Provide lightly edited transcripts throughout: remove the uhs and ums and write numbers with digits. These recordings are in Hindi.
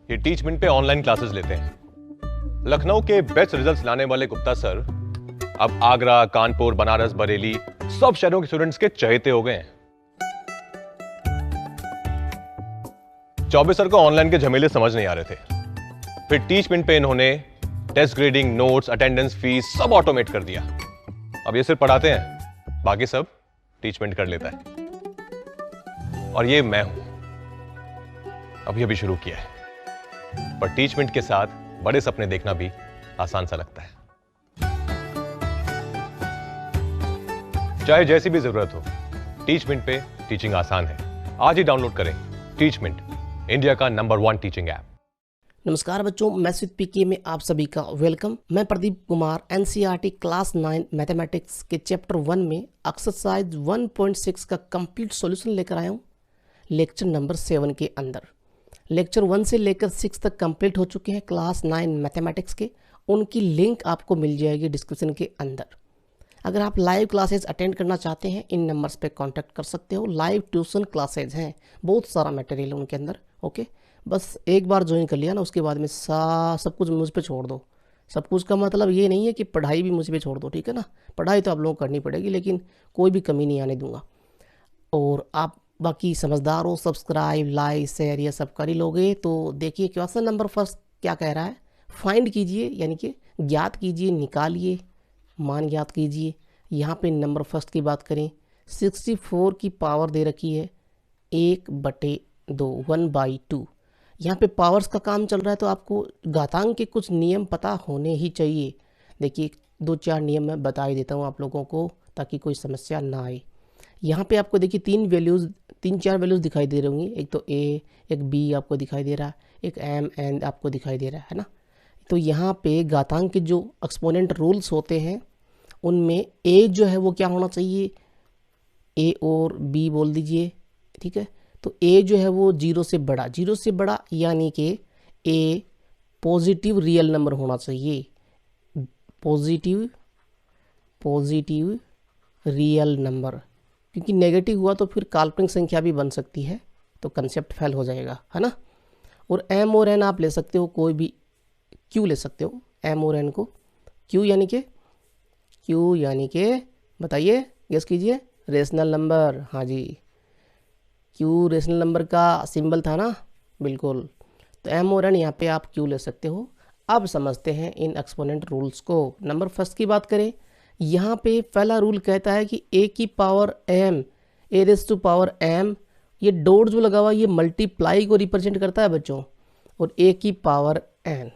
ये टीचमेंट पे ऑनलाइन क्लासेस लेते हैं। लखनऊ के बेस्ट रिजल्ट्स लाने वाले गुप्ता सर अब आगरा, कानपुर, बनारस, बरेली सब शहरों के स्टूडेंट्स के चहेते हो गए हैं। चौबे सर को ऑनलाइन के झमेले समझ नहीं आ रहे थे। फिर टीचमेंट पे इन्होंने test grading, notes, attendance, fees सब ऑटोमेट कर दिया। अब ये सिर्फ पढ़ाते हैं, बाकी सब टीचमेंट कर लेता है। और ये मैं हूं, अभी शुरू किया है। पर टीचमेंट के साथ बड़े सपने देखना भी आसान सा लगता है। चाहे जैसी भी जरूरत हो, टीचमेंट पे टीचिंग आसान है। आज ही डाउनलोड करें टीचमेंट, इंडिया का नंबर 1 टीचिंग ऐप। नमस्कार बच्चों, मैथ्स विद पीके में आप सभी का वेलकम। मैं Pradeep Kumar NCERT class 9 mathematics के चैप्टर 1 में एक्सरसाइज 1.6 का कंप्लीट सॉल्यूशन लेकर आया हूँ लेक्चर नंबर 7 के अंदर। लेक्चर 1 से लेकर 6 तक कंप्लीट हो चुके हैं क्लास 9 मैथमेटिक्स के। उनकी लिंक आपको मिल जाएगी डिस्क्रिप्शन के अंदर। अगर आप लाइव क्लासेस अटेंड करना चाहते हैं, इन नंबर्स पे कांटेक्ट कर सकते हो। लाइव ट्यूशन क्लासेज हैं, बहुत सारा मटेरियल है उनके अंदर। ओके, बस एक बार ज्वाइन कर लिया ना, उसके बाद में सब कुछ मुझ पे छोड़ दो। सब कुछ का मतलब ये नहीं है कि पढ़ाई भी मुझ पे छोड़ दो, ठीक है ना। पढ़ाई तो आप लोगों को करनी पड़ेगी, लेकिन कोई भी कमी नहीं आने दूंगा। और आप बाकी समझदार हो, सब्सक्राइब, लाइक, शेयर ये सब कर ही लोगे। तो देखिए क्वेश्चन नंबर फर्स्ट क्या कह रहा है। फाइंड कीजिए, यानी कि ज्ञात कीजिए, निकालिए, मान ज्ञात कीजिए। यहाँ पे नंबर फर्स्ट की बात करें, 64 की पावर दे रखी है 1/2, 1/2। यहाँ पे पावर्स का काम चल रहा है, तो आपको घातांक के कुछ नियम पता होने ही चाहिए। देखिए 2-4 नियम मैं बता ही देता हूँ आप लोगों को, ताकि कोई समस्या ना आए। यहाँ पे आपको देखिए 3-4 वैल्यूज़ दिखाई दे रही होंगी। एक तो ए, एक बी आपको दिखाई दे रहा है, एक एम एन आपको दिखाई दे रहा है ना। तो यहाँ पे घातांक के जो एक्सपोनेंट रूल्स होते हैं, उनमें ए जो है वो क्या होना चाहिए, ए और बी बोल दीजिए, ठीक है। तो ए जो है वो 0 से बड़ा, यानी कि ए पॉजिटिव रियल नंबर होना चाहिए। पॉजिटिव रियल नंबर, क्योंकि नेगेटिव हुआ तो फिर काल्पनिक संख्या भी बन सकती है, तो कंसेप्ट फेल हो जाएगा, है ना। और एम और एन आप ले सकते हो, कोई भी क्यू ले सकते हो, एम और एन को। क्यू यानी कि बताइए, गेस कीजिए, रेशनल नंबर। हाँ जी, क्यू रेशनल नंबर का सिंबल था ना, बिल्कुल। तो एम और एन यहाँ पे आप क्यू ले सकते हो। अब समझते हैं इन एक्सपोनेंट रूल्स को। नंबर फर्स्ट की बात करें, यहाँ पे पहला रूल कहता है कि ए की power M, A raise to power M, ये डॉट जो लगा हुआ ये मल्टीप्लाई को रिप्रेजेंट करता है बच्चों। और ए की पावर एन,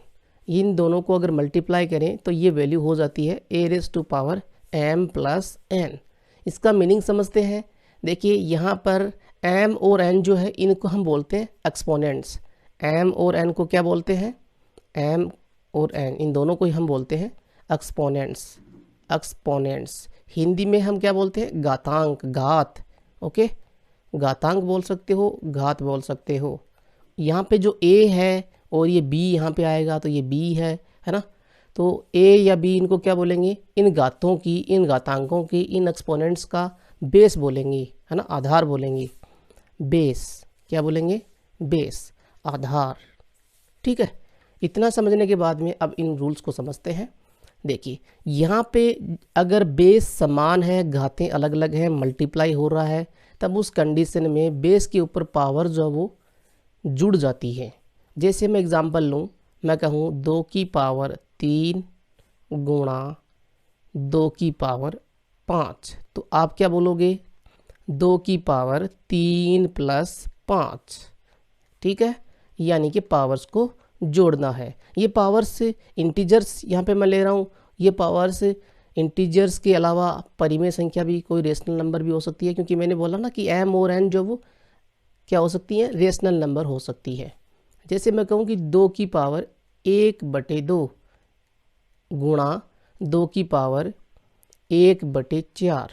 इन दोनों को अगर मल्टीप्लाई करें तो ये वैल्यू हो जाती है A raise to power M plus N. इसका मीनिंग समझते हैं। देखिए यहाँ पर एम और एन जो है, इनको हम बोलते हैं एक्सपोनेंट्स। एम और एन को क्या बोलते हैं, एम और एन, इन दोनों को ही हम बोलते हैं एक्सपोनेंट्स। हिंदी में हम क्या बोलते हैं, घातांक, घात। ओके, घातांक बोल सकते हो, घात बोल सकते हो। यहाँ पे जो ए है और ये बी यहाँ पे आएगा, तो ये बी है ना। तो ए या बी, इनको क्या बोलेंगे, इन घातों की, इन घातांकों की, इन एक्सपोनेंट्स का बेस बोलेंगे, है ना, आधार बोलेंगे। बेस क्या बोलेंगे, बेस, आधार। ठीक है, इतना समझने के बाद में अब इन रूल्स को समझते हैं। देखिए यहाँ पे अगर बेस समान है, घातें अलग अलग हैं, मल्टीप्लाई हो रहा है, तब उस कंडीशन में बेस के ऊपर पावर जो वो जुड़ जाती है। जैसे मैं एग्जांपल लूँ, मैं कहूँ 2 की पावर 3 गुणा 2 की पावर 5, तो आप क्या बोलोगे, 2 की पावर 3 प्लस 5, ठीक है। यानी कि पावर्स को जोड़ना है। ये पावर्स इंटीजर्स यहाँ पे मैं ले रहा हूँ, ये पावर्स इंटीजर्स के अलावा परिमेय संख्या भी, कोई रेशनल नंबर भी हो सकती है, क्योंकि मैंने बोला ना कि एम और एन जो वो क्या हो सकती है, रेशनल नंबर हो सकती है। जैसे मैं कहूँ कि 2 की पावर 1/2 गुणा 2 की पावर 1/4,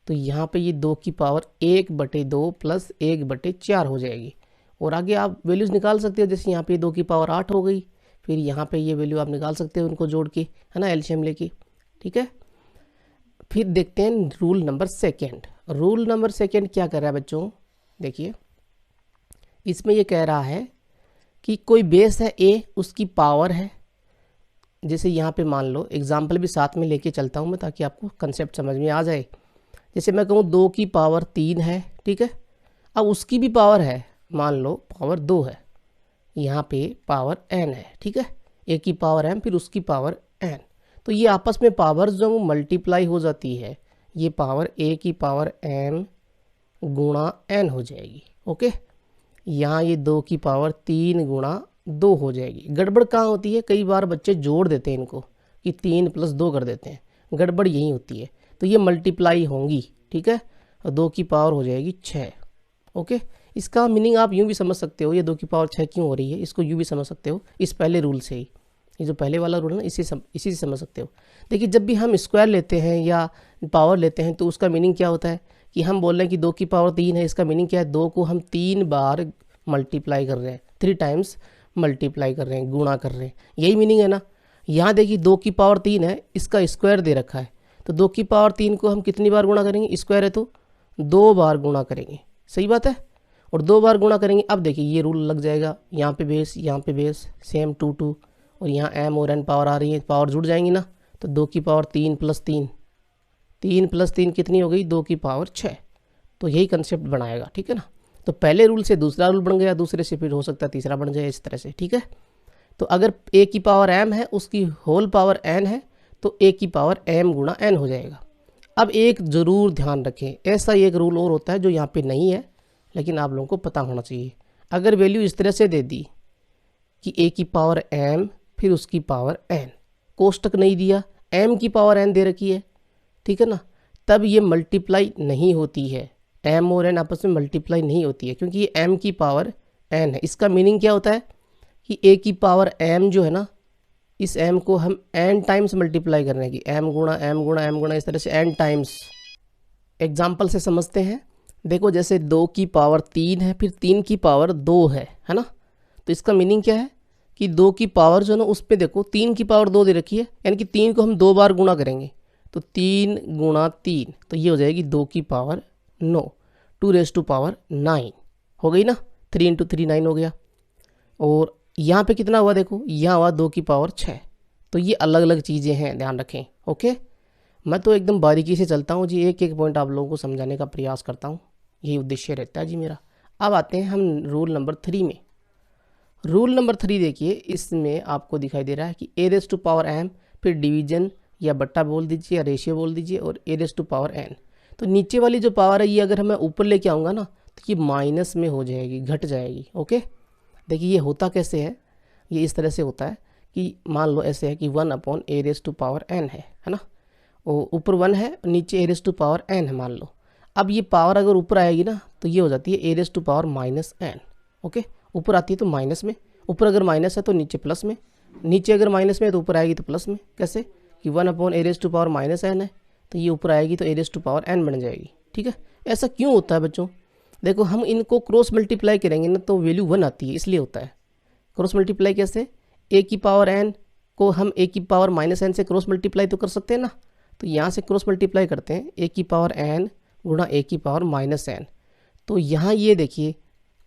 तो यहाँ पे ये 2 की पावर 1/2 प्लस 1/4 हो जाएगी। और आगे आप वैल्यूज़ निकाल सकते हो, जैसे यहाँ पे 2 की पावर 8 हो गई, फिर यहाँ पे ये वैल्यू आप निकाल सकते हो उनको जोड़ के, है ना, एलसीएम लेके, ठीक है। फिर देखते हैं rule number second. Rule number second क्या कर रहा है बच्चों, देखिए इसमें ये कह रहा है कि कोई बेस है ए, उसकी पावर है, जैसे यहाँ पे मान लो एग्जाम्पल भी साथ में लेके चलता हूँ मैं ताकि आपको कंसेप्ट समझ में आ जाए। जैसे मैं कहूँ 2 की पावर 3 है, ठीक है। अब उसकी भी पावर है, मान लो पावर 2 है, यहाँ पे पावर n है, ठीक है। ए की पावर m फिर उसकी पावर n, तो ये आपस में पावर जो वो मल्टीप्लाई हो जाती है, ये पावर a की पावर m गुणा n हो जाएगी, ओके। यहाँ ये 2 की पावर 3 गुणा 2 हो जाएगी। गड़बड़ कहाँ होती है, कई बार बच्चे जोड़ देते हैं इनको कि 3 + 2 कर देते हैं, गड़बड़ यही होती है। तो ये मल्टीप्लाई होंगी, ठीक है, और 2 की पावर हो जाएगी 6, ओके। इसका मीनिंग आप यूँ भी समझ सकते हो, ये 2 की पावर 6 क्यों हो रही है, इसको यूँ भी समझ सकते हो इस पहले रूल से ही। ये जो पहले वाला रूल है ना, इसी से समझ सकते हो। देखिए जब भी हम स्क्वायर लेते हैं या पावर लेते हैं तो उसका मीनिंग क्या होता है कि हम बोल रहे हैं कि 2 की पावर 3 है, इसका मीनिंग क्या है, 2 को हम 3 बार मल्टीप्लाई कर रहे हैं, 3 टाइम्स मल्टीप्लाई कर रहे हैं, गुणा कर रहे हैं, यही मीनिंग है ना। यहाँ देखिए 2 की पावर 3 है, इसका स्क्वायर दे रखा है, तो 2 की पावर 3 को हम कितनी बार गुणा करेंगे, स्क्वायर है तो 2 बार गुणा करेंगे, सही बात है, और 2 बार गुणा करेंगे। अब देखिए ये रूल लग जाएगा, यहाँ पे बेस, यहाँ पे बेस, सेम 2 2, और यहाँ m और n पावर आ रही है, पावर जुड़ जाएंगी ना, तो 2 की पावर 3 + 3, 3 + 3 कितनी हो गई, 2 की पावर 6। तो यही कंसेप्ट बनाएगा, ठीक है ना। तो पहले रूल से दूसरा रूल बन गया, दूसरे से फिर हो सकता है तीसरा बन जाए, इस तरह से, ठीक है। तो अगर a की पावर m है, उसकी होल पावर n है, तो a की पावर m गुणा n हो जाएगा। अब एक ज़रूर ध्यान रखें, ऐसा एक रूल और होता है जो यहाँ पे नहीं है, लेकिन आप लोगों को पता होना चाहिए। अगर वैल्यू इस तरह से दे दी कि a की पावर m फिर उसकी पावर n, कोष्टक नहीं दिया, m की पावर n दे रखी है, ठीक है ना, तब ये मल्टीप्लाई नहीं होती है, m और n आपस में मल्टीप्लाई नहीं होती है, क्योंकि ये m की पावर n है। इसका मीनिंग क्या होता है कि a की पावर m जो है ना, इस m को हम n टाइम्स मल्टीप्लाई करने की, m गुणा m गुणा m गुणा, इस तरह से n टाइम्स। एग्जाम्पल से समझते हैं, देखो जैसे 2 की पावर 3 है, फिर 3 की पावर 2 है ना, तो इसका मीनिंग क्या है कि 2 की पावर जो है ना, उस पर देखो 3 की पावर 2 दे रखी है, यानी कि 3 को हम 2 बार गुणा करेंगे, तो 3 गुणा 3, तो ये हो जाएगी 2 की पावर 9, 2⁹ हो गई ना, 3 × 3 9 हो गया। और यहाँ पे कितना हुआ, देखो यहाँ हुआ 2 की पावर 6। तो ये अलग अलग चीज़ें हैं, ध्यान रखें, ओके। मैं तो एकदम बारीकी से चलता हूँ जी, एक एक पॉइंट आप लोगों को समझाने का प्रयास करता हूँ, यही उद्देश्य रहता है जी मेरा। अब आते हैं हम रूल नंबर 3 में। रूल नंबर 3 देखिए, इसमें आपको दिखाई दे रहा है कि a⁻m, फिर डिवीजन या बट्टा बोल दीजिए या रेशियो बोल दीजिए, और a⁻n। तो नीचे वाली जो पावर है ये अगर मैं ऊपर लेके आऊँगा ना, तो ये माइनस में हो जाएगी, घट जाएगी, ओके। देखिए ये होता कैसे है, ये इस तरह से होता है कि मान लो ऐसे है कि 1/a⁻n है ना, और ऊपर 1 है, नीचे a⁻n है मान लो। अब ये पावर अगर ऊपर आएगी ना, तो ये हो जाती है a⁻n, ओके। ऊपर आती है तो माइनस में, ऊपर अगर माइनस है तो नीचे प्लस में, नीचे अगर माइनस में है तो ऊपर आएगी तो प्लस में। कैसे कि 1/a⁻n है, तो ये ऊपर आएगी तो a⁻n बन जाएगी, ठीक है। ऐसा क्यों होता है बच्चों, देखो हम इनको क्रॉस मल्टीप्लाई करेंगे ना तो वैल्यू 1 आती है, इसलिए होता है। क्रॉस मल्टीप्लाई कैसे, a की पावर n को हम a की पावर -n से क्रॉस मल्टीप्लाई तो कर सकते हैं ना, तो यहाँ से क्रॉस मल्टीप्लाई करते हैं, a की पावर n गुणा a की पावर -n। तो यहाँ ये देखिए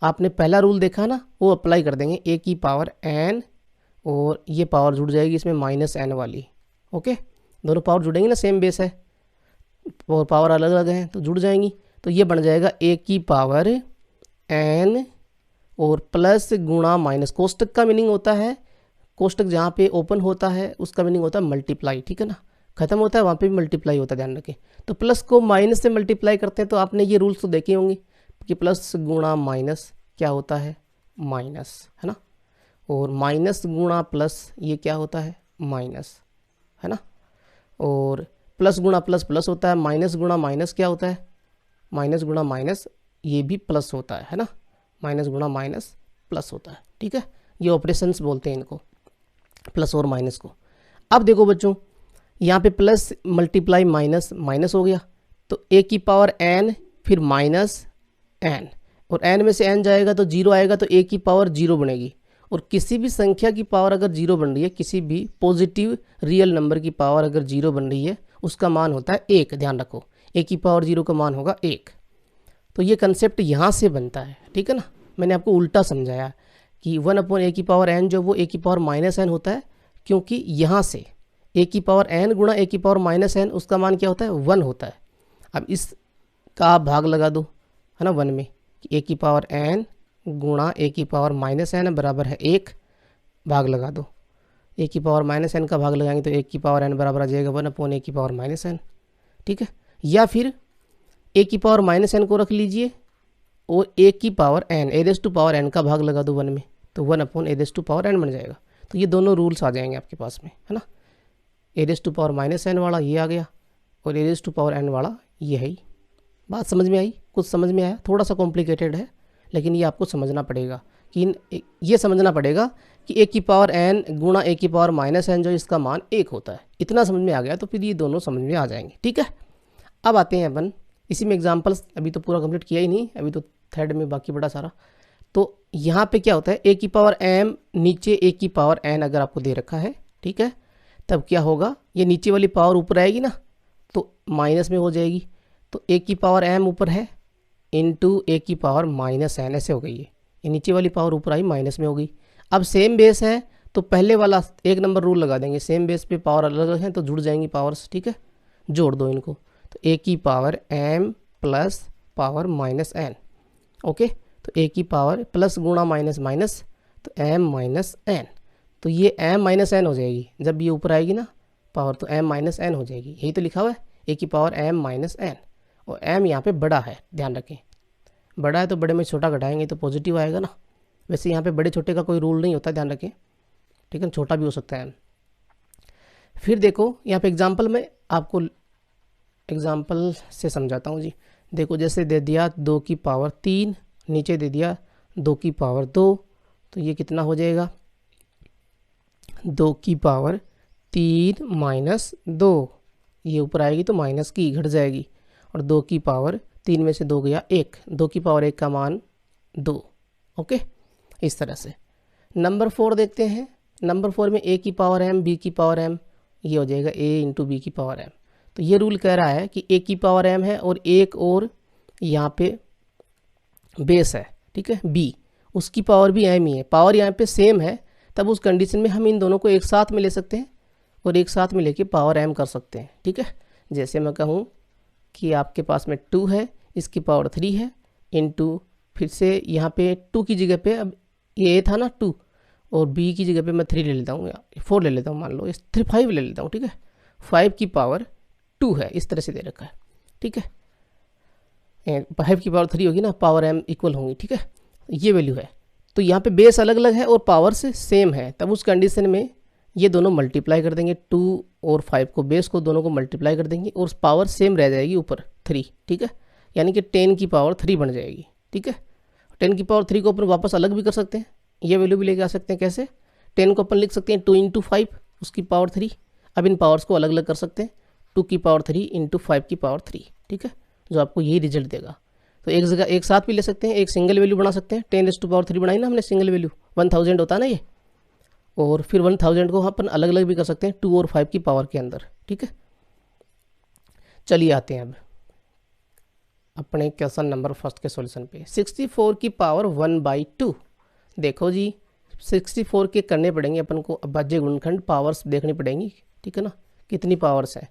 आपने पहला रूल देखा ना, वो अप्लाई कर देंगे, a की पावर n और ये पावर जुड़ जाएगी इसमें -n वाली, ओके। दोनों पावर जुड़ेंगी ना, सेम बेस है और पावर अलग अलग हैं तो जुड़ जाएंगी, तो ये बन जाएगा a की पावर n और प्लस गुणा माइनस। कोष्टक का मीनिंग होता है, कोष्टक जहाँ पे ओपन होता है उसका मीनिंग होता है मल्टीप्लाई, ठीक है ना, खत्म होता है वहाँ पे भी मल्टीप्लाई होता है, ध्यान रखें। तो प्लस को माइनस से मल्टीप्लाई करते हैं, तो आपने ये रूल्स तो देखे होंगे कि प्लस गुणा माइनस क्या होता है, माइनस, है ना, और माइनस गुणा प्लस ये क्या होता है, माइनस, है ना, और प्लस गुणा प्लस प्लस होता है, माइनस गुणा माइनस क्या होता है, माइनस गुणा माइनस ये भी प्लस होता है ना, माइनस गुणा माइनस प्लस होता है, ठीक है। ये ऑपरेशंस बोलते हैं इनको, प्लस और माइनस को। अब देखो बच्चों, यहाँ पे प्लस मल्टीप्लाई माइनस माइनस हो गया, तो a की पावर n फिर माइनस n, और n में से n जाएगा तो 0 आएगा, तो a की पावर 0 बनेगी। और किसी भी संख्या की पावर अगर 0 बन रही है, किसी भी पॉजिटिव रियल नंबर की पावर अगर 0 बन रही है, उसका मान होता है 1, ध्यान रखो, a की पावर 0 का मान होगा 1। तो ये कंसेप्ट यहाँ से बनता है, ठीक है ना। मैंने आपको उल्टा समझाया कि 1/a⁴n जो वो a⁻n होता है, क्योंकि यहाँ से a⁻n गुणा a⁻n उसका मान क्या होता है 1 होता है। अब इसका आप भाग लगा दो, है ना, 1 में, कि a⁻n गुणा a⁻n बराबर है 1, भाग लगा दो। a⁻n का भाग लगाएंगे तो a⁻n बराबर आ जाएगा 1/a⁻n, ठीक है। या फिर a⁻n को रख लीजिए और a⁻n का भाग लगा दो 1 में, तो 1/a⁻n बन जाएगा। तो ये दोनों रूल्स आ जाएंगे आपके पास में, है ना। a⁻n वाला ये आ गया और a⁻n वाला ये है। बात समझ में आई? कुछ समझ में आया? थोड़ा सा कॉम्प्लिकेटेड है, लेकिन ये आपको समझना पड़ेगा कि ये समझना पड़ेगा कि a⁻n गुणा a⁻n जो इसका मान 1 होता है। इतना समझ में आ गया तो फिर ये दोनों समझ में आ जाएंगे, ठीक है। अब आते हैं अपन इसी में एग्जांपल्स, अभी तो पूरा कंप्लीट किया ही नहीं, अभी तो थर्ड में बाकी बड़ा सारा। तो यहाँ पे क्या होता है, a⁻m नीचे a⁻n अगर आपको दे रखा है, ठीक है, तब क्या होगा, ये नीचे वाली पावर ऊपर आएगी ना, तो माइनस में हो जाएगी। तो a⁻m ऊपर है इंटू a⁻n ऐसे हो गई है। ये नीचे वाली पावर ऊपर आई, माइनस में हो गई। अब सेम बेस है तो पहले वाला 1 नंबर रूल लगा देंगे, सेम बेस पे पावर अलग अलग है तो जुड़ जाएंगी पावर्स, ठीक है, जोड़ दो इनको। तो a⁻m plus power -n, okay. तो a की पावर प्लस गुणा माइनस माइनस, तो m-n, तो ये m-n हो जाएगी। जब ये ऊपर आएगी ना पावर तो m-n हो जाएगी। यही तो लिखा हुआ है, a की पावर m-n, और m यहाँ पे बड़ा है, ध्यान रखें, बड़ा है तो बड़े में छोटा घटाएंगे तो पॉजिटिव आएगा ना। वैसे यहाँ पे बड़े छोटे का कोई रूल नहीं होता, ध्यान रखें, ठीक है, छोटा भी हो सकता है। फिर देखो यहाँ पे एग्जाम्पल में आपको एग्जाम्पल से समझाता हूँ जी। देखो जैसे दे दिया 2 की पावर 3, नीचे दे दिया 2 की पावर 2, तो ये कितना हो जाएगा, 2 की पावर 3 माइनस 2, ये ऊपर आएगी तो माइनस की घट जाएगी, और 2 की पावर 3 में से 2 गया 1, 2 की पावर 1 का मान 2, ओके। इस तरह से नंबर 4 देखते हैं। नंबर 4 में a की पावर m, b की पावर m, ये हो जाएगा a इंटू b की पावर m। तो ये रूल कह रहा है कि a की पावर m है और एक और यहाँ पे बेस है, ठीक है, b, उसकी पावर भी m ही है, पावर यहाँ पे सेम है, तब उस कंडीशन में हम इन दोनों को एक साथ में ले सकते हैं और एक साथ में लेके पावर m कर सकते हैं, ठीक है। जैसे मैं कहूँ कि आपके पास में 2 है, इसकी पावर 3 है, इंटू फिर से यहाँ पे 2 की जगह पे, अब ये a था ना 2, और b की जगह पे मैं 3 ले लेता हूँ या 4 ले लेता हूँ, मान लो 5 ले लेता हूँ, ठीक है, 5 की पावर 2 है, इस तरह से दे रखा है, ठीक है। 5 की पावर 3 होगी ना, पावर m इक्वल होंगी, ठीक है, ये वैल्यू है। तो यहाँ पे बेस अलग अलग है और पावर से सेम है, तब उस कंडीशन में ये दोनों मल्टीप्लाई कर देंगे, 2 और 5 को, बेस को दोनों को मल्टीप्लाई कर देंगे और पावर सेम रह जाएगी ऊपर 3, ठीक है, यानी कि 10 की पावर 3 बन जाएगी, ठीक है। 10 की पावर 3 को अपन वापस अलग भी कर सकते हैं, ये वैल्यू भी लेके आ सकते हैं। कैसे? 10 को अपन लिख सकते हैं 2 इंटू 5 उसकी पावर 3। अब इन पावर्स को अलग अलग कर सकते हैं, 2 की पावर 3 इंटू 5 की पावर 3, ठीक है, जो आपको यही रिजल्ट देगा। तो एक जगह एक साथ भी ले सकते हैं, एक सिंगल वैल्यू बना सकते हैं। 10⁻³ बनाई ना हमने सिंगल वैल्यू, 1000 होता है ना ये, और फिर 1000 को अपन अलग अलग भी कर सकते हैं 2 और 5 की पावर के अंदर, ठीक है। चलिए आते हैं अब अपने क्वेश्चन नंबर फर्स्ट के सॉल्यूशन पे। 64 की पावर 1/2। देखो जी 64 के करने पड़ेंगे अपन को अभाज्य गुणनखंड, पावर्स देखनी पड़ेंगी, ठीक है ना, कितनी पावर्स है।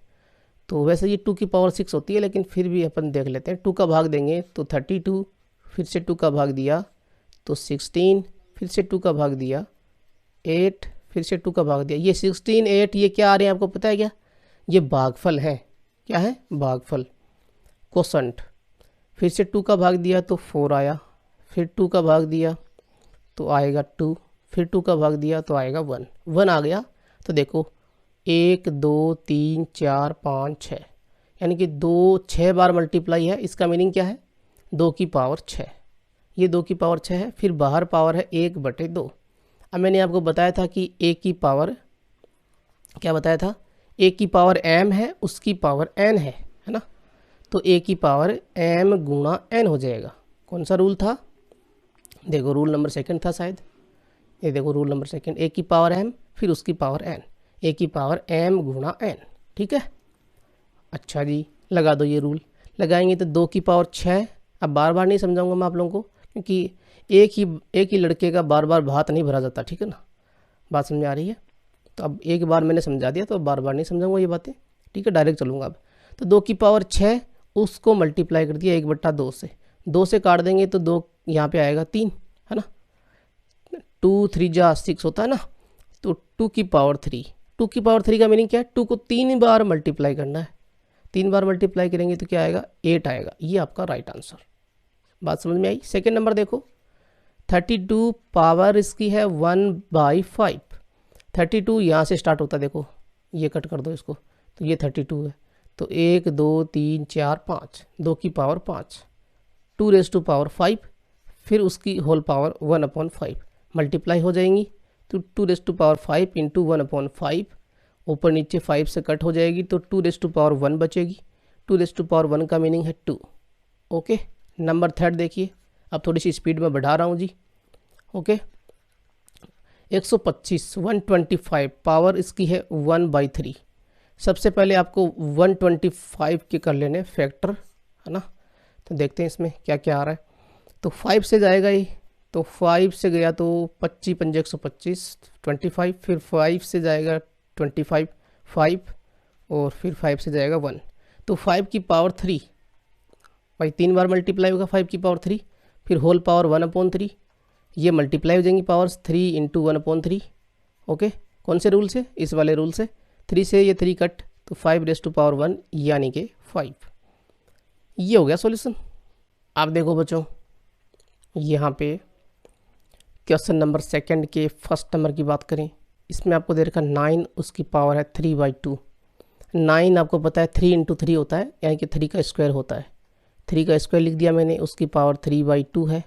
तो वैसे ये 2 की पावर 6 होती है, लेकिन फिर भी अपन देख लेते हैं। 2 का भाग देंगे तो 32, फिर से 2 का भाग दिया तो 16, फिर से 2 का भाग दिया 8, फिर से 2 का भाग दिया। ये 16, 8 ये क्या आ रहे हैं आपको पता है क्या? ये भागफल है। क्या है? भागफल, कोसेंट। फिर से 2 का भाग दिया तो 4 आया, फिर 2 का भाग दिया तो आएगा 2, फिर 2 का भाग दिया तो आएगा 1 आ गया। तो देखो 1 2 3 4 5 6, यानी कि 6 बार मल्टीप्लाई है। इसका मीनिंग क्या है? 2 की पावर 6, ये 2 की पावर 6 है। फिर बाहर पावर है 1/2। अब मैंने आपको बताया था कि a की पावर, क्या बताया था? a की पावर m है, उसकी पावर n है ना, तो a की पावर m गुणा n हो जाएगा। कौन सा रूल था? देखो रूल नंबर 2 था शायद, ये देखो रूल नंबर 2, a की पावर m फिर उसकी पावर n, a की पावर m गुणा n, ठीक है। अच्छा जी, लगा दो ये रूल। लगाएंगे तो 2 की पावर 6। अब बार बार नहीं समझाऊंगा मैं आप लोगों को, क्योंकि एक ही लड़के का बार बार भात नहीं भरा जाता, ठीक है ना। बात समझ में आ रही है। तो अब एक बार मैंने समझा दिया तो बार बार नहीं समझाऊंगा ये बातें, ठीक है, डायरेक्ट चलूँगा अब। तो 2 की पावर 6 उसको मल्टीप्लाई कर दिया 1/2 से, 2 से काट देंगे तो 2 यहाँ पे आएगा 3, है ना। 2 3 जा 6 होता है ना। तो 2 की पावर 3, 2 की पावर 3 का मीनिंग क्या है, 2 को 3 बार मल्टीप्लाई करना है, 3 बार मल्टीप्लाई करेंगे तो क्या आएगा 8 आएगा। ये आपका राइट आंसर। बात समझ में आई। सेकेंड नंबर देखो, 32 पावर इसकी है 1/5। 32 यहाँ से स्टार्ट होता है, देखो ये कट कर दो इसको, तो ये 32 है। तो 1 2 3 4 5, 2 की पावर 5, 2 रेज़ टू पावर 5, फिर उसकी होल पावर 1/5 मल्टीप्लाई हो जाएंगी। तो 2 रेज़ टू पावर 5 इंटू 1/5, ऊपर नीचे 5 से कट हो जाएगी तो 2 रेज़ टू पावर 1 बचेगी। 2 रेज़ टू पावर 1 का मीनिंग है 2। ओके, नंबर थर्ड देखिए, अब थोड़ी सी स्पीड में बढ़ा रहा हूँ जी। ओके, 125 125 पावर इसकी है 1/3। सबसे पहले आपको 125 के कर लेने फैक्टर, है ना। तो देखते हैं इसमें क्या क्या आ रहा है। तो 5 से जाएगा ये, तो 5 से गया तो 25 पंजे 125 25, फिर 5 से जाएगा 25 5, और फिर 5 से जाएगा 1। तो 5 की पावर 3 भाई 3 बार मल्टीप्लाई होगा 5 की पावर 3, फिर होल पावर 1/3, ये मल्टीप्लाई हो जाएंगी पावर्स 3 इंटू 1/3। ओके, कौन से रूल से, इस वाले रूल से। 3 से ये 3 कट, तो 5 रेज़ टू पावर 1 यानी कि 5। ये हो गया सॉल्यूशन। आप देखो बच्चों, यहाँ पे क्वेश्चन नंबर सेकंड के फर्स्ट नंबर की बात करें, इसमें आपको दे रखा 9, उसकी पावर है 3/2। 9 आपको पता है 3 इंटू 3 होता है, यानी कि 3 का स्क्वायर होता है। 3 का स्क्वायर लिख दिया मैंने, उसकी पावर 3/2 है।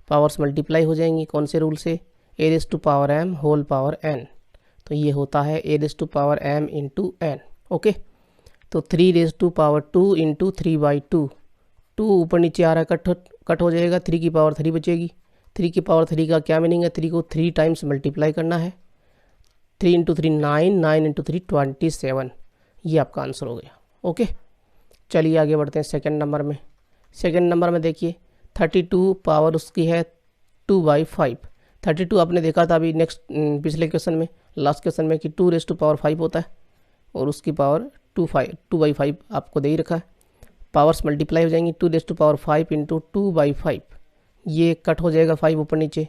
पावर्स मल्टीप्लाई हो जाएंगी कौन से रूल से, a raise to power m whole power n। तो ये होता है a raise to power m into n। Okay, तो 3 रेज़ टू पावर 2 इंटू 3/2, 2 ऊपर नीचे आ रहा है, कट हो जाएगा, 3 की पावर 3 बचेगी। 3 की पावर 3 का क्या मीनिंग है, 3 को 3 टाइम्स मल्टीप्लाई करना है। 3 इंटू 3 9, 9 इंटू 3 27। ये आपका आंसर हो गया। ओके, चलिए आगे बढ़ते हैं सेकंड नंबर में। सेकंड नंबर में देखिए 32 पावर उसकी है 2/5। 32 आपने देखा था अभी नेक्स्ट पिछले क्वेश्चन में, लास्ट क्वेश्चन में, कि 2 रेज़ टू पावर 5 होता है, और उसकी पावर 2/5 आपको दे ही रखा है। पावर्स मल्टीप्लाई हो जाएंगी, 2 रेज़ टू पावर 5 इंटू 2/5, ये कट हो जाएगा 5 ऊपर नीचे,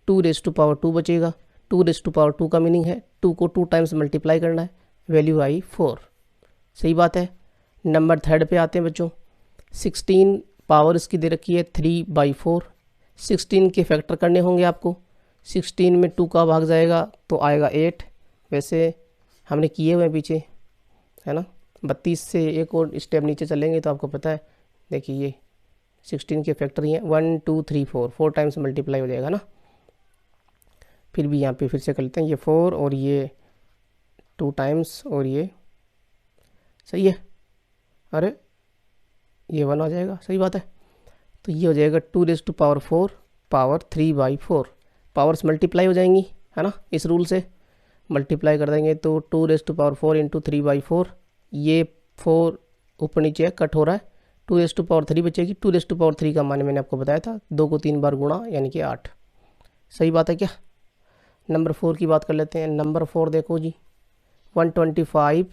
2 रेज़ टू पावर 2 बचेगा। 2 रेज़ टू पावर 2 का मीनिंग है 2 को 2 टाइम्स मल्टीप्लाई करना है, वैल्यू आई 4। सही बात है। नंबर थर्ड पे आते हैं बच्चों। 16 पावर इसकी दे रखी है 3/4। 16 के फैक्टर करने होंगे आपको। 16 में 2 का भाग जाएगा तो आएगा 8। वैसे हमने किए हुए हैं पीछे, है ना। 32 से एक और स्टेप नीचे चलेंगे तो आपको पता है, देखिए ये 16 के फैक्टर ही हैं, 1 2 3 4 टाइम्स मल्टीप्लाई हो जाएगा ना। फिर भी यहाँ पे फिर से कर लेते हैं, ये 4 और ये 2 टाइम्स, और ये सही है, अरे ये 1 आ जाएगा, सही बात है। तो ये हो जाएगा 2 raise to power 4 power 3/4। Powers multiply हो जाएंगी, है ना, इस रूल से मल्टीप्लाई कर देंगे तो 2 रेज़ टू पावर 4 इंटू 3/4, ये 4 ऊपर नीचे कट हो रहा है, 2 रेज़ टू पावर 3 बचेगी। 2 रेज़ टू पावर 3 का मान मैंने आपको बताया था, 2 को 3 बार गुणा यानी कि 8। सही बात है क्या। नंबर 4 की बात कर लेते हैं। नंबर 4 देखो जी, 125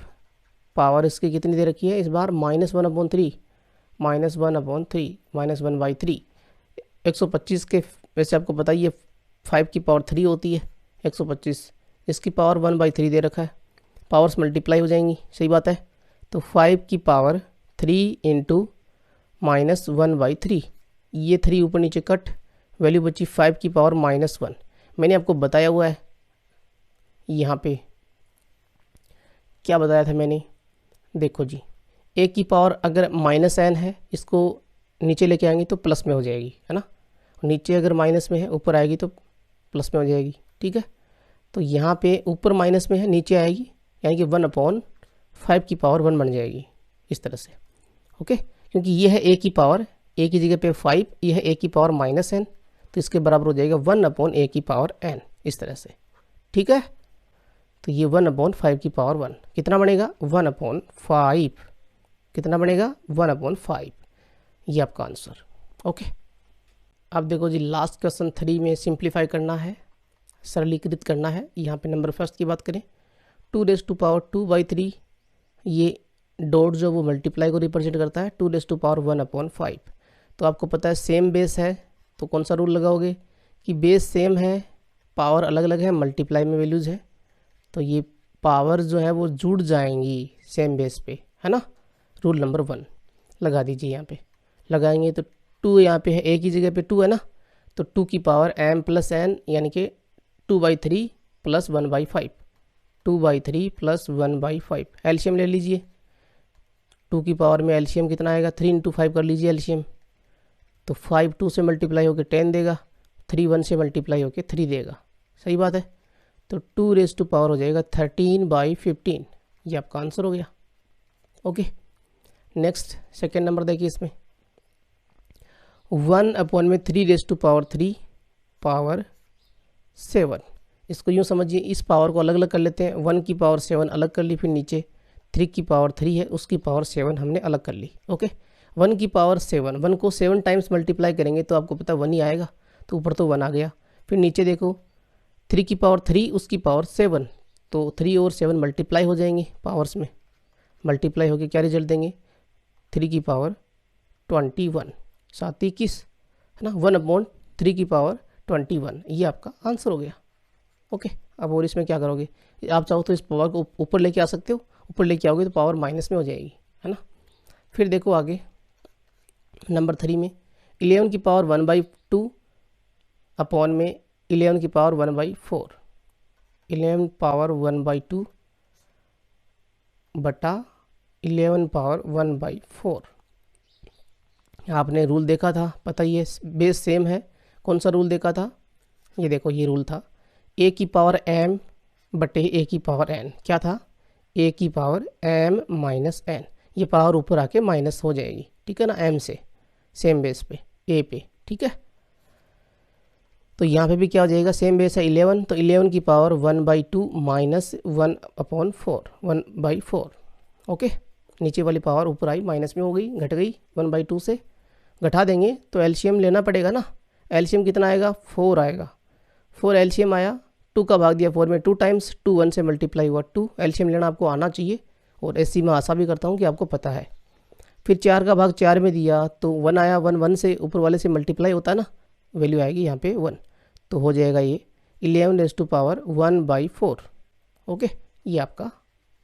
पावर इसकी कितनी दे रखी है इस बार, -1/3, -1/3 125 के, वैसे आपको पता ही है 5 की पावर 3 होती है 125, इसकी पावर 1/3 दे रखा है। पावर्स मल्टीप्लाई हो जाएंगी, सही बात है। तो 5 की पावर 3 इंटू -1/3, ये 3 ऊपर नीचे कट, वैल्यू बची 5 की पावर -1। मैंने आपको बताया हुआ है यहाँ पे, क्या बताया था मैंने, देखो जी, a की पावर अगर -n है, इसको नीचे लेके आएंगे तो प्लस में हो जाएगी, है ना। नीचे अगर माइनस में है, ऊपर आएगी तो प्लस में हो जाएगी, ठीक है। तो यहाँ पे ऊपर माइनस में है, नीचे आएगी, यानी कि 1/5 की पावर 1 बन जाएगी इस तरह से। ओके, क्योंकि ये है a की पावर, a की जगह पे 5, ये है a की पावर -n, तो इसके बराबर हो जाएगा 1/a की पावर n, इस तरह से, ठीक है। तो ये 1/5 की पावर 1 कितना बनेगा, 1/5, कितना बनेगा 1/5, ये आपका आंसर। ओके, अब देखो जी, लास्ट क्वेश्चन 3 में सिंप्लीफाई करना है, सरलीकृत करना है। यहाँ पे नंबर फर्स्ट की बात करें, 2^2/3, ये डॉट जो वो मल्टीप्लाई को रिप्रेजेंट करता है, 2^1/5। तो आपको पता है सेम बेस है, तो कौन सा रूल लगाओगे कि बेस सेम है, पावर अलग अलग है, मल्टीप्लाई में वैल्यूज़ है, तो ये पावर जो है वो जुड़ जाएंगी सेम बेस पे, है ना। रूल नंबर 1 लगा दीजिए। यहाँ पे लगाएंगे तो 2 यहाँ पे है, एक ही जगह पे 2 है ना, तो 2 की पावर m + n यानी कि 2/3 + 1/5, 2/3 + 1/5। एलसीएम ले लीजिए, 2 की पावर में एलसीएम कितना आएगा, 3 × 5 कर लीजिए एलसीएम, तो 5 2 से मल्टीप्लाई होकर 10 देगा, 3 1 से मल्टीप्लाई होकर 3 देगा। सही बात है। तो 2 हो जाएगा 13/15, ये आपका आंसर हो गया। ओके, नेक्स्ट सेकेंड नंबर देखिए, इसमें 1/3 पावर 7। इसको यूँ समझिए, इस पावर को अलग अलग कर लेते हैं। 1 की पावर 7 अलग कर ली, फिर नीचे 3 की पावर 3 है, उसकी पावर 7 हमने अलग कर ली। ओके, 1 की पावर 7, 1 को 7 टाइम्स मल्टीप्लाई करेंगे तो आपको पता 1 ही आएगा, तो ऊपर तो 1 आ गया। फिर नीचे देखो 3 की पावर 3, उसकी पावर 7, तो 3 और 7 मल्टीप्लाई हो जाएंगे पावर्स में, मल्टीप्लाई होकर क्या रिजल्ट देंगे, 3 की पावर 21, 7 21, है ना। 1/3 की पावर 21, ये आपका आंसर हो गया। ओके, अब और इसमें क्या करोगे, आप चाहो तो इस पावर को ऊपर लेके आ सकते हो, ऊपर लेके आओगे तो पावर माइनस में हो जाएगी, है ना। फिर देखो आगे नंबर 3 में 11 की पावर 1/2 अपॉन में 11 की पावर 1/4, 11 पावर 1/2 बटा 11 पावर 1/4। आपने रूल देखा था, पता ही है, बेस सेम है। कौन सा रूल देखा था, ये देखो, ये रूल था a की पावर m बटे a की पावर n। क्या था, a की पावर m - n, ये पावर ऊपर आके माइनस हो जाएगी, ठीक है ना, m से, सेम बेस पे a पे, ठीक है। तो यहाँ पे भी क्या हो जाएगा, सेम बेस है 11, तो 11 की पावर 1/2 माइनस 1/4, 1/4। ओके, नीचे वाली पावर ऊपर आई, माइनस में हो गई, घट गई, 1/2 से घटा देंगे तो एलसीएम लेना पड़ेगा ना। एलसीएम कितना आएगा, 4 आएगा, 4 एलसीएम आया, 2 का भाग दिया 4 में 2 टाइम्स, 2 1 से मल्टीप्लाई हुआ 2, एलसीएम लेना आपको आना चाहिए, और ऐसी मैं आशा भी करता हूँ कि आपको पता है। फिर 4 का भाग 4 में दिया तो 1 आया, 1 1 से ऊपर वाले से मल्टीप्लाई होता है ना, वैल्यू आएगी यहाँ पे 1, तो हो जाएगा ये 11 × 1/4। ओके, ये आपका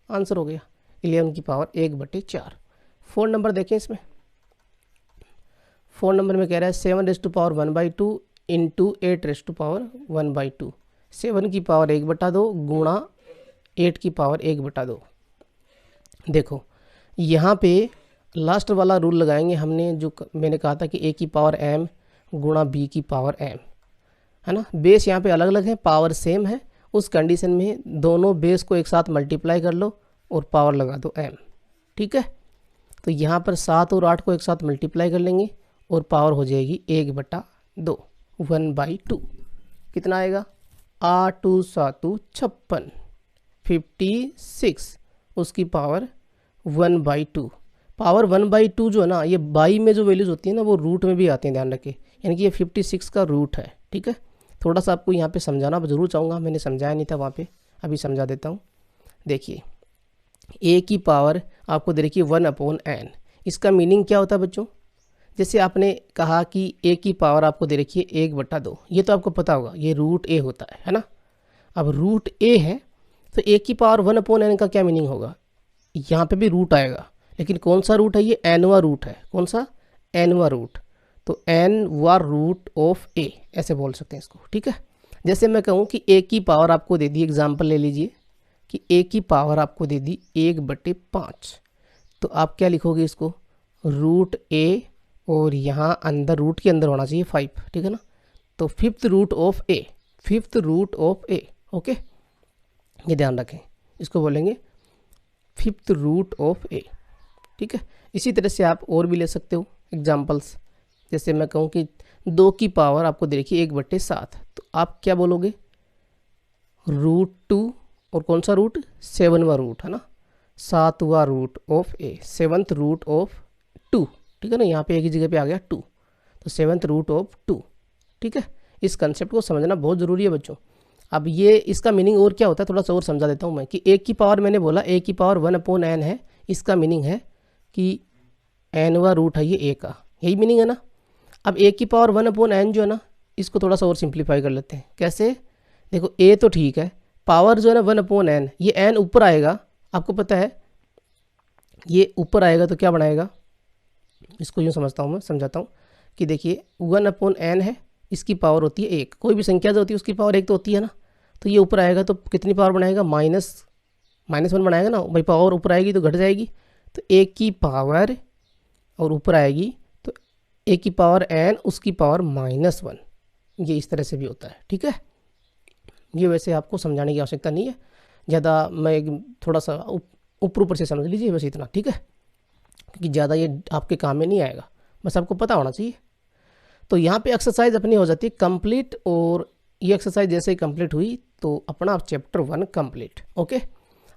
आंसर हो गया, 11 की पावर 1/4। 4 नंबर देखें, इसमें 4 नंबर में कह रहा है 7 × 1/2 इंटू 8 × 1/2, 7 की पावर 1/2 गुणा 8 की पावर 1/2। देखो यहाँ पे लास्ट वाला रूल लगाएंगे हमने, जो मैंने कहा था कि a की पावर m गुणा b की पावर m, है ना। बेस यहाँ पे अलग अलग है, पावर सेम है, उस कंडीशन में दोनों बेस को एक साथ मल्टीप्लाई कर लो और पावर लगा दो m, ठीक है। तो यहाँ पर 7 और 8 को एक साथ मल्टीप्लाई कर लेंगे और पावर हो जाएगी 1/2, 1/2। कितना आएगा, 8 2 7 56, 56, उसकी पावर 1/2। पावर 1/2 जो है ना, ये बाई में जो वैल्यूज़ होती है ना, वो रूट में भी आती हैं, ध्यान रखें, यानी कि ये 56 का रूट है, ठीक है। थोड़ा सा आपको यहाँ पे समझाना ज़रूर चाहूँगा, मैंने समझाया नहीं था वहाँ पे, अभी समझा देता हूँ। देखिए a की पावर आपको दे रखी है 1/n, इसका मीनिंग क्या होता है बच्चों, जैसे आपने कहा कि a की पावर आपको दे रखी है 1/2, ये तो आपको पता होगा, ये रूट a होता है ना। अब रूट a है तो a की पावर 1/n का क्या मीनिंग होगा, यहाँ पे भी रूट आएगा, लेकिन कौन सा रूट है, ये nवा रूट है। कौन सा, nवा रूट, तो nवा रूट ऑफ a, ऐसे बोल सकते हैं इसको, ठीक है। जैसे मैं कहूँ कि a की पावर आपको दे दी, एग्जाम्पल ले लीजिए कि a की पावर आपको दे दी 1/5, तो आप क्या लिखोगे इसको, रूट a, और यहाँ अंदर रूट के अंदर होना चाहिए 5, ठीक है ना। तो 5th root of a, 5th root of a, okay, ये ध्यान रखें, इसको बोलेंगे 5th रूट ऑफ a, ठीक है। इसी तरह से आप और भी ले सकते हो एग्जाम्पल्स, जैसे मैं कहूँ कि 2 की पावर आपको दे रखी है 1/7, तो आप क्या बोलोगे, √2, और कौन सा रूट, 7वां रूट, है ना, 7वां root of a, 7th root of 2, ठीक है ना, यहाँ पे एक ही जगह पे आ गया 2, तो 7th रूट ऑफ 2, ठीक है, इस कंसेप्ट को समझना बहुत ज़रूरी है बच्चों। अब ये इसका मीनिंग और क्या होता है थोड़ा सा और समझा देता हूँ मैं कि ए की पावर, मैंने बोला ए की पावर 1/n है, इसका मीनिंग है कि nवा रूट है ये ए का, यही मीनिंग है ना। अब ए की पावर 1/n जो है ना, इसको थोड़ा सा और सिंप्लीफाई कर लेते हैं। कैसे? देखो ए तो ठीक है, पावर जो है ना 1/n, ये n ऊपर आएगा, आपको पता है ये ऊपर आएगा तो क्या बनाएगा, इसको यूँ समझता हूँ मैं, समझाता हूँ कि देखिए 1/n है, इसकी पावर होती है 1, कोई भी संख्या जो होती है उसकी पावर 1 तो होती है ना, तो ये ऊपर आएगा तो कितनी पावर बनाएगा, -1 बनाएगा ना भाई, पावर ऊपर आएगी तो घट जाएगी, तो ए की पावर और ऊपर आएगी तो ए की पावर n, उसकी पावर -1, ये इस तरह से भी होता है। ठीक है, ये वैसे आपको समझाने की आवश्यकता नहीं है ज़्यादा, मैं थोड़ा सा ऊपर से समझ लीजिए बस इतना, ठीक है, क्योंकि ज़्यादा ये आपके काम में नहीं आएगा, बस आपको पता होना चाहिए। तो यहाँ पे एक्सरसाइज अपनी हो जाती है कंप्लीट, और ये एक्सरसाइज जैसे ही कंप्लीट हुई तो अपना आप चैप्टर 1 कंप्लीट। ओके,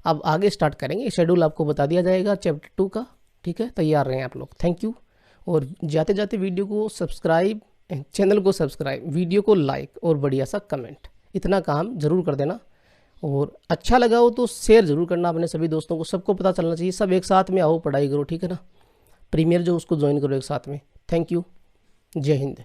अब आगे स्टार्ट करेंगे, शेड्यूल आपको बता दिया जाएगा चैप्टर 2 का। ठीक है, तैयार रहें आप लोग। Thank you. और जाते जाते वीडियो को सब्सक्राइब, चैनल को सब्सक्राइब, वीडियो को लाइक और बढ़िया सा कमेंट, इतना काम ज़रूर कर देना। और अच्छा लगा हो तो शेयर ज़रूर करना अपने सभी दोस्तों को, सबको पता चलना चाहिए, सब एक साथ में आओ पढ़ाई करो, ठीक है ना। प्रीमियर जो उसको ज्वाइन करो एक साथ में। थैंक यू, जय हिंद।